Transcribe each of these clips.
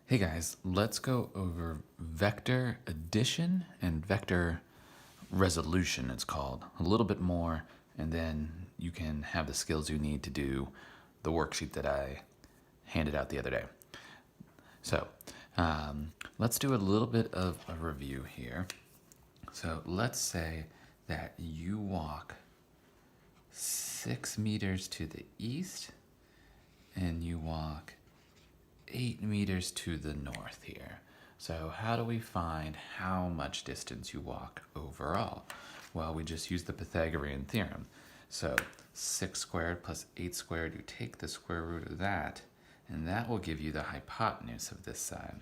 Hey guys, let's go over vector addition and vector resolution, it's called, a little bit more, and then you can have the skills you need to do the worksheet that I handed out the other day. So let's do a little bit of a review here. So let's say that you walk 6 meters to the east and you walk 8 meters to the north here. So how do we find how much distance you walk overall? Well, we just use the Pythagorean theorem. So 6 squared plus 8 squared, you take the square root of that, and that will give you the hypotenuse of this side.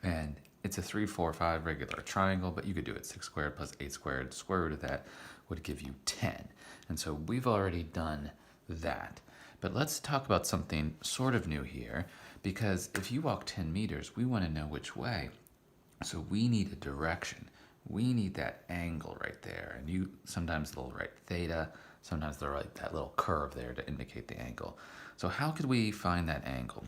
And it's a 3, 4, 5 regular triangle, but you could do it 6 squared plus 8 squared. Square root of that would give you 10. And so we've already done that. But let's talk about something sort of new here, because if you walk 10 meters, we want to know which way. So we need a direction. We need that angle right there. And you sometimes they'll write theta, sometimes they'll write that little curve there to indicate the angle. So how could we find that angle?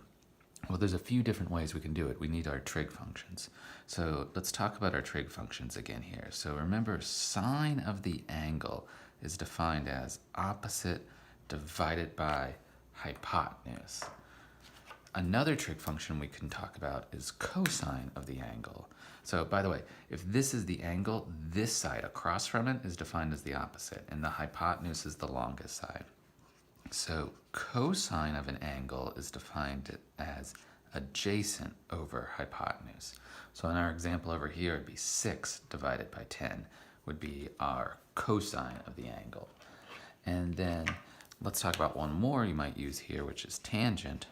Well, there's a few different ways we can do it. We need our trig functions. So let's talk about our trig functions again here. So remember, sine of the angle is defined as opposite divided by hypotenuse. Another trig function we can talk about is cosine of the angle. So by the way, if this is the angle, this side across from it is defined as the opposite, and the hypotenuse is the longest side. So cosine of an angle is defined as adjacent over hypotenuse. So in our example over here, it'd be 6 divided by 10 would be our cosine of the angle. And then let's talk about one more you might use here, which is tangent.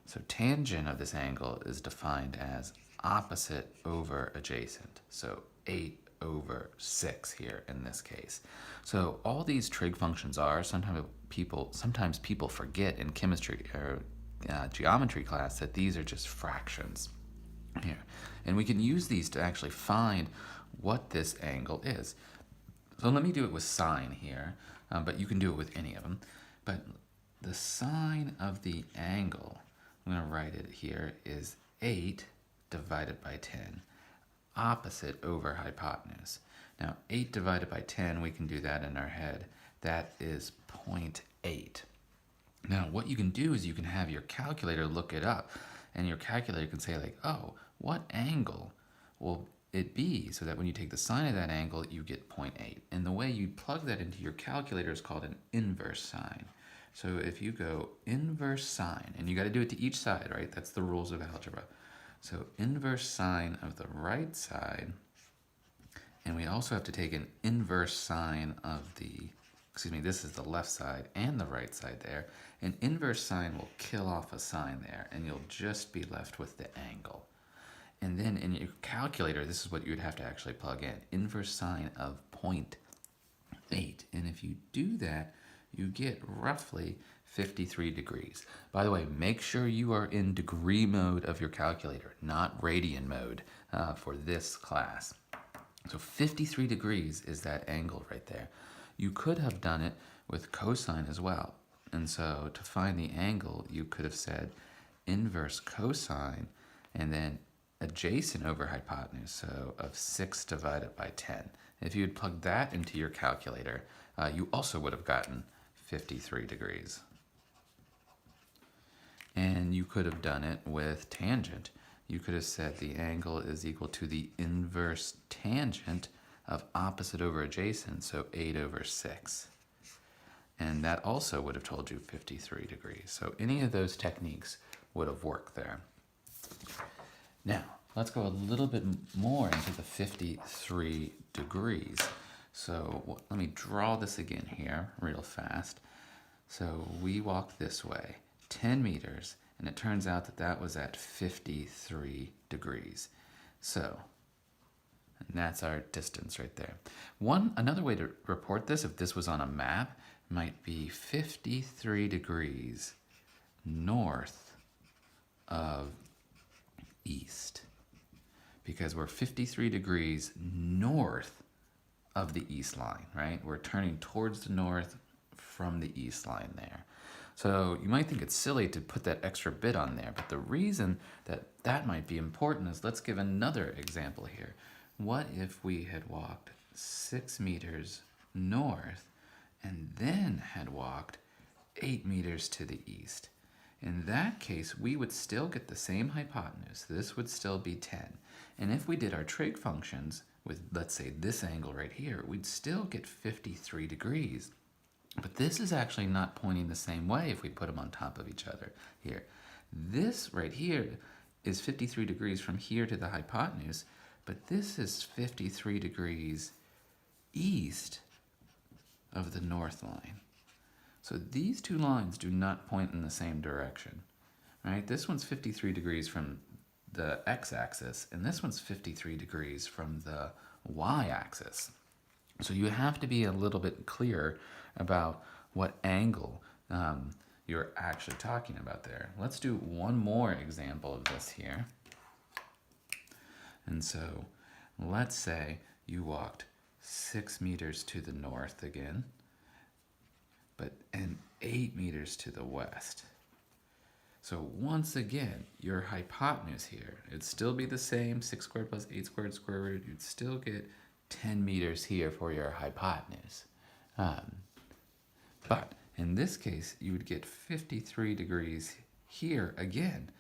So tangent of this angle is defined as opposite over adjacent. So 8 over 6 here in this case. So all these trig functions are, sometimes people forget in chemistry or geometry class that these are just fractions here. And we can use these to actually find what this angle is. So let me do it with sine here, but you can do it with any of them. But the sine of the angle, I'm going to write it here, is 8 divided by 10, opposite over hypotenuse. Now 8 divided by 10, we can do that in our head. That is 0.8. Now what you can do is you can have your calculator look it up, and your calculator can say like, oh, what angle will it be? So that when you take the sine of that angle, you get 0.8. And the way you plug that into your calculator is called an inverse sine. So if you go inverse sine, and you got to do it to each side, right? That's the rules of algebra. So inverse sine of the right side, and we also have to take an inverse sine of this is the left side and the right side there. An inverse sine will kill off a sine there, and you'll just be left with the angle. And then in your calculator, this is what you would have to actually plug in. Inverse sine of 0.8. And if you do that, you get roughly 53 degrees. By the way, make sure you are in degree mode of your calculator, not radian mode for this class. So 53 degrees is that angle right there. You could have done it with cosine as well. And so to find the angle, you could have said inverse cosine and then adjacent over hypotenuse, so of 6 divided by 10. If you had plugged that into your calculator, you also would have gotten 53 degrees. And you could have done it with tangent. You could have said the angle is equal to the inverse tangent of opposite over adjacent, so 8 over 6. And that also would have told you 53 degrees. So any of those techniques would have worked there. Now, let's go a little bit more into the 53 degrees. So let me draw this again here real fast. So we walk this way, 10 meters, and it turns out that that was at 53 degrees. So, and that's our distance right there. Another way to report this, if this was on a map, might be 53 degrees north of east, because we're 53 degrees north of the east line, right? We're turning towards the north from the east line there. So you might think it's silly to put that extra bit on there, but the reason that that might be important is, let's give another example here. What if we had walked 6 meters north and then had walked 8 meters to the east? In that case, we would still get the same hypotenuse. This would still be 10. And if we did our trig functions with, let's say, this angle right here, we'd still get 53 degrees. But this is actually not pointing the same way if we put them on top of each other here. This right here is 53 degrees from here to the hypotenuse, but this is 53 degrees east of the north line. So these two lines do not point in the same direction, right? This one's 53 degrees from the x-axis, and this one's 53 degrees from the y-axis. So you have to be a little bit clear about what angle you're actually talking about there. Let's do one more example of this here. And so let's say you walked 6 meters to the north again, and 8 meters to the west. So once again, your hypotenuse here, it'd still be the same, 6 squared plus 8 squared square root. You'd still get 10 meters here for your hypotenuse. But in this case, you would get 53 degrees here again.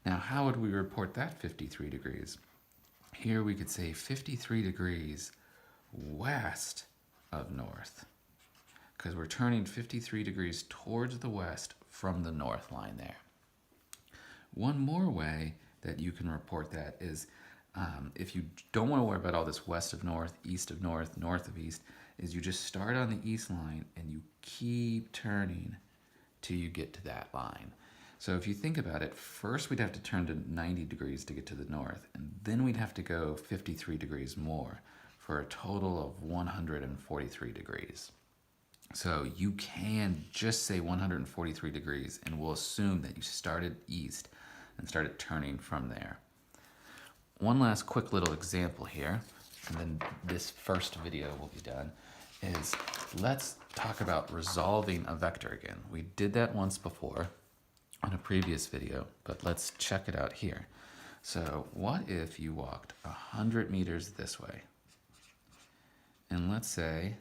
Now, how would we report that 53 degrees? Here we could say 53 degrees west of north, because we're turning 53 degrees towards the west from the north line there. One more way that you can report that is, if you don't want to worry about all this west of north, east of north, north of east, is you just start on the east line and you keep turning till you get to that line. So if you think about it, first we'd have to turn to 90 degrees to get to the north, and then we'd have to go 53 degrees more for a total of 143 degrees. So you can just say 143 degrees, and we'll assume that you started east and started turning from there. One last quick little example here, and then this first video will be done, is let's talk about resolving a vector again. We did that once before on a previous video, but let's check it out here. So what if you walked 100 meters this way? And let's say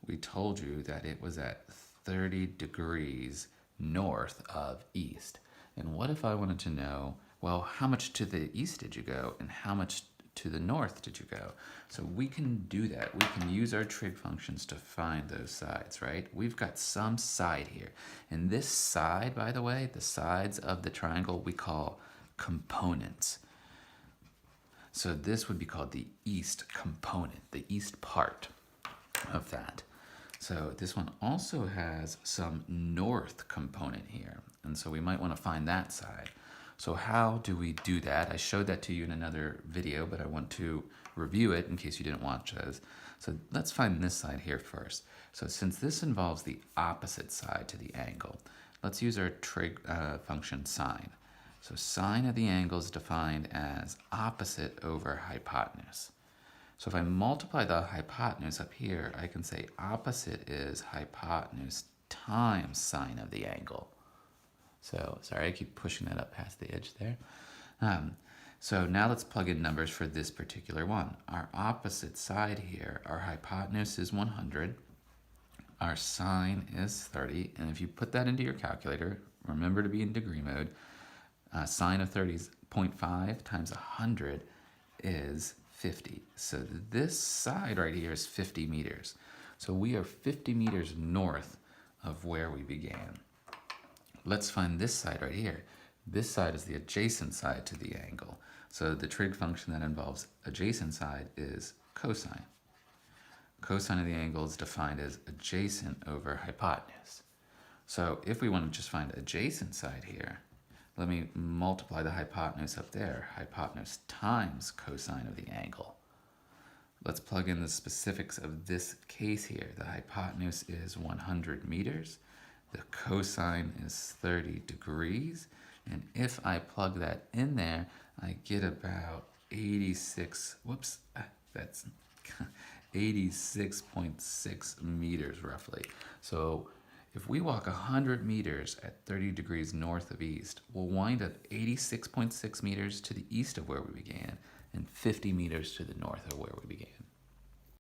we told you that it was at 30 degrees north of east. And what if I wanted to know, well, how much to the east did you go and how much to the north did you go? So we can do that. We can use our trig functions to find those sides, right? We've got some side here. And this side, by the way, the sides of the triangle we call components. So this would be called the east component, the east part of that. So this one also has some north component here. And so we might want to find that side. So how do we do that? I showed that to you in another video, but I want to review it in case you didn't watch those. So let's find this side here first. So since this involves the opposite side to the angle, let's use our trig function sine. So sine of the angle is defined as opposite over hypotenuse. So if I multiply the hypotenuse up here, I can say opposite is hypotenuse times sine of the angle. So, sorry, I keep pushing that up past the edge there. So now let's plug in numbers for this particular one. Our opposite side here, our hypotenuse is 100, our sine is 30, and if you put that into your calculator, remember to be in degree mode, sine of 30 is 0.5 times 100 is 50. So this side right here is 50 meters. So we are 50 meters north of where we began. Let's find this side right here. This side is the adjacent side to the angle. So the trig function that involves adjacent side is cosine. Cosine of the angle is defined as adjacent over hypotenuse. So if we want to just find adjacent side here, let me multiply the hypotenuse up there. Hypotenuse times cosine of the angle. Let's plug in the specifics of this case here. The hypotenuse is 100 meters. The cosine is 30 degrees. And if I plug that in there, I get about 86.6 meters roughly. So If we walk 100 meters at 30 degrees north of east, we'll wind up 86.6 meters to the east of where we began and 50 meters to the north of where we began.